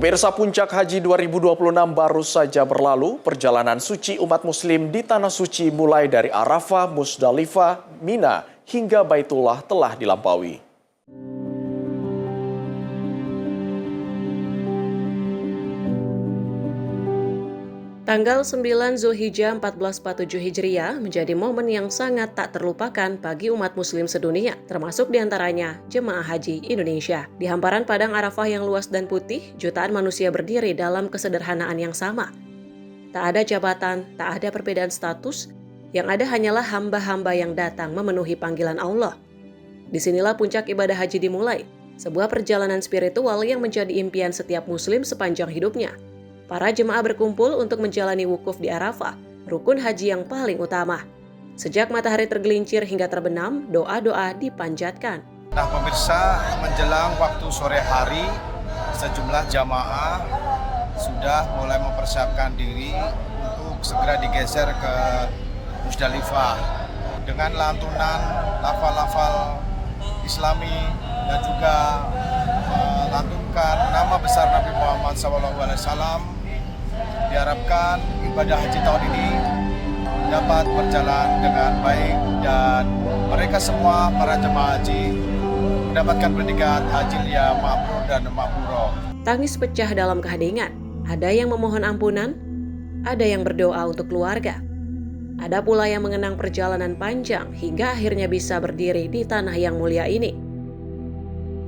Pemirsa, Puncak Haji 2026 baru saja berlalu. Perjalanan suci umat muslim di Tanah Suci mulai dari Arafah, Musdalifah, Mina hingga Baitullah telah dilampaui. Tanggal 9 Zulhijjah 1447 Hijriah menjadi momen yang sangat tak terlupakan bagi umat muslim sedunia, termasuk diantaranya jemaah haji Indonesia. Di hamparan padang Arafah yang luas dan putih, jutaan manusia berdiri dalam kesederhanaan yang sama. Tak ada jabatan, tak ada perbedaan status, yang ada hanyalah hamba-hamba yang datang memenuhi panggilan Allah. Disinilah puncak ibadah haji dimulai, sebuah perjalanan spiritual yang menjadi impian setiap muslim sepanjang hidupnya. Para jemaah berkumpul untuk menjalani wukuf di Arafah, rukun haji yang paling utama. Sejak matahari tergelincir hingga terbenam, doa-doa dipanjatkan. Nah pemirsa, menjelang waktu sore hari, sejumlah jamaah sudah mulai mempersiapkan diri untuk segera digeser ke Musdalifah dengan lantunan lafal-lafal Islami dan juga melantunkan nama besar Nabi Muhammad SAW. Diharapkan ibadah haji tahun ini dapat berjalan dengan baik dan mereka semua para jemaah haji mendapatkan predikat haji yang mabrur dan mabruro. Tangis pecah dalam keheningan. Ada yang memohon ampunan, ada yang berdoa untuk keluarga. Ada pula yang mengenang perjalanan panjang hingga akhirnya bisa berdiri di tanah yang mulia ini.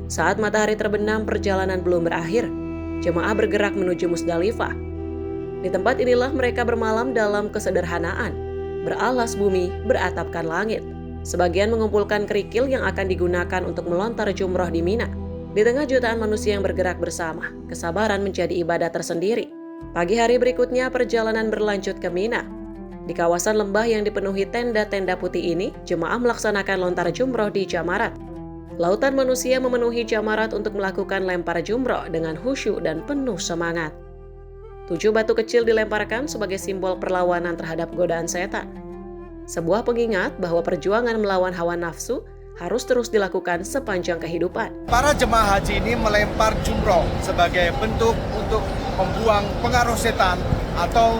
Saat matahari terbenam, perjalanan belum berakhir. Jemaah bergerak menuju Musdalifah. Di tempat inilah mereka bermalam dalam kesederhanaan, beralas bumi, beratapkan langit. Sebagian mengumpulkan kerikil yang akan digunakan untuk melontar jumroh di Mina. Di tengah jutaan manusia yang bergerak bersama, kesabaran menjadi ibadah tersendiri. Pagi hari berikutnya, perjalanan berlanjut ke Mina. Di kawasan lembah yang dipenuhi tenda-tenda putih ini, jemaah melaksanakan lontar jumroh di Jamarat. Lautan manusia memenuhi Jamarat untuk melakukan lempar jumroh dengan khusyuk dan penuh semangat. 7 batu kecil dilemparkan sebagai simbol perlawanan terhadap godaan setan. Sebuah pengingat bahwa perjuangan melawan hawa nafsu harus terus dilakukan sepanjang kehidupan. Para jemaah haji ini melempar jumroh sebagai bentuk untuk membuang pengaruh setan atau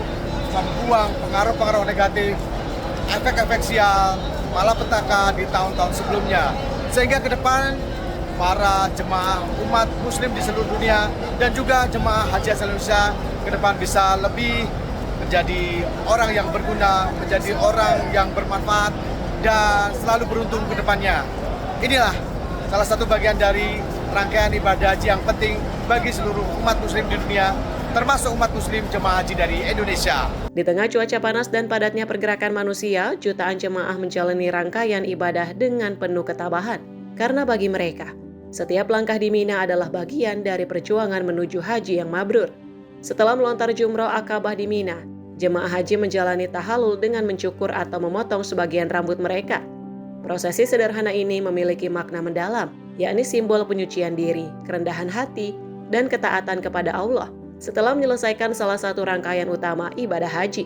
membuang pengaruh-pengaruh negatif, efek-efek sial, malapetaka di tahun-tahun sebelumnya. Sehingga ke depan para jemaah umat muslim di seluruh dunia dan juga jemaah haji asal Indonesia ke depan bisa lebih menjadi orang yang berguna, menjadi orang yang bermanfaat dan selalu beruntung ke depannya. Inilah salah satu bagian dari rangkaian ibadah haji yang penting bagi seluruh umat muslim di dunia, termasuk umat muslim jemaah haji dari Indonesia. Di tengah cuaca panas dan padatnya pergerakan manusia, jutaan jemaah menjalani rangkaian ibadah dengan penuh ketabahan. Karena bagi mereka, setiap langkah di Mina adalah bagian dari perjuangan menuju haji yang mabrur. Setelah melontar jumroh Akabah di Mina, jemaah haji menjalani tahalul dengan mencukur atau memotong sebagian rambut mereka. Prosesi sederhana ini memiliki makna mendalam, yakni simbol penyucian diri, kerendahan hati, dan ketaatan kepada Allah setelah menyelesaikan salah satu rangkaian utama ibadah haji.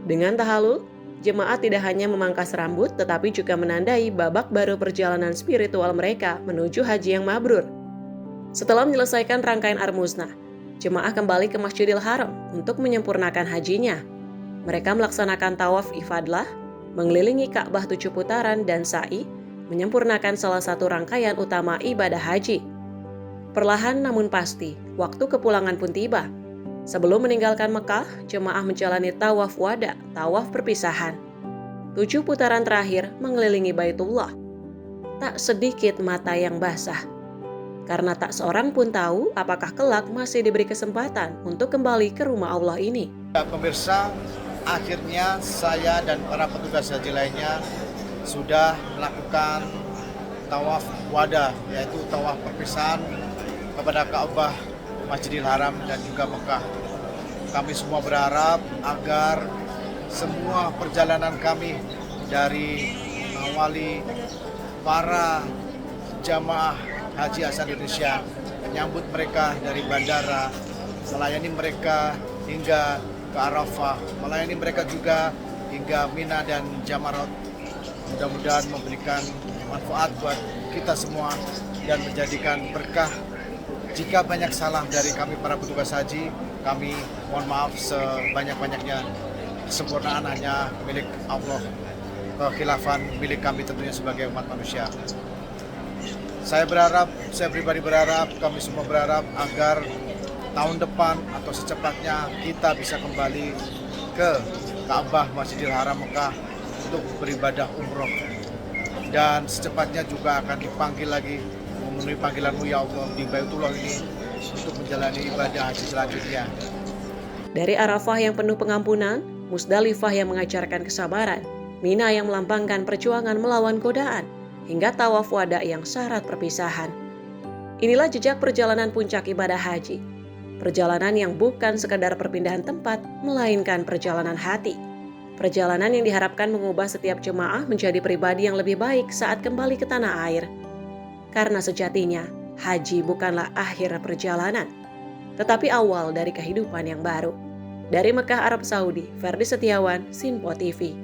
Dengan tahalul, jemaah tidak hanya memangkas rambut, tetapi juga menandai babak baru perjalanan spiritual mereka menuju haji yang mabrur. Setelah menyelesaikan rangkaian Ar-Muznah, jemaah kembali ke Masjidil Haram untuk menyempurnakan hajinya. Mereka melaksanakan tawaf ifadah, mengelilingi Ka'bah 7 putaran dan sa'i, menyempurnakan salah satu rangkaian utama ibadah haji. Perlahan namun pasti, waktu kepulangan pun tiba. Sebelum meninggalkan Mekah, jemaah menjalani tawaf wada, tawaf perpisahan. 7 putaran terakhir mengelilingi Baitullah. Tak sedikit mata yang basah. Karena tak seorang pun tahu apakah kelak masih diberi kesempatan untuk kembali ke rumah Allah ini. Pemirsa, akhirnya saya dan para petugas haji lainnya sudah melakukan tawaf wada, yaitu tawaf perpisahan kepada Ka'bah, Masjidil Haram dan juga Mekah. Kami semua berharap agar semua perjalanan kami dari mengawali para jamaah haji asal Indonesia, menyambut mereka dari bandara, melayani mereka hingga ke Arafah, melayani mereka juga hingga Mina dan Jamarat. Mudah-mudahan memberikan manfaat buat kita semua dan menjadikan berkah Jika banyak salah dari kami para petugas haji, kami mohon maaf sebanyak-banyaknya. Kesempurnaan hanya milik Allah, kekhilafan milik kami tentunya sebagai umat manusia. Saya pribadi berharap, kami semua berharap agar tahun depan atau secepatnya kita bisa kembali ke Ka'bah Masjidil Haram Mekah untuk beribadah umroh. Dan secepatnya juga akan dipanggil lagi memenuhi panggilan-Mu ya Allah di Baitullah ini untuk menjalani ibadah haji selanjutnya. Dari Arafah yang penuh pengampunan, Musdalifah yang mengajarkan kesabaran, Mina yang melambangkan perjuangan melawan godaan, hingga tawaf wada yang syarat perpisahan. Inilah jejak perjalanan puncak ibadah haji. Perjalanan yang bukan sekadar perpindahan tempat, melainkan perjalanan hati. Perjalanan yang diharapkan mengubah setiap jemaah menjadi pribadi yang lebih baik saat kembali ke tanah air. Karena sejatinya, haji bukanlah akhir perjalanan, tetapi awal dari kehidupan yang baru. Dari Mekah, Arab Saudi, Ferdi Setiawan, Sinpo TV.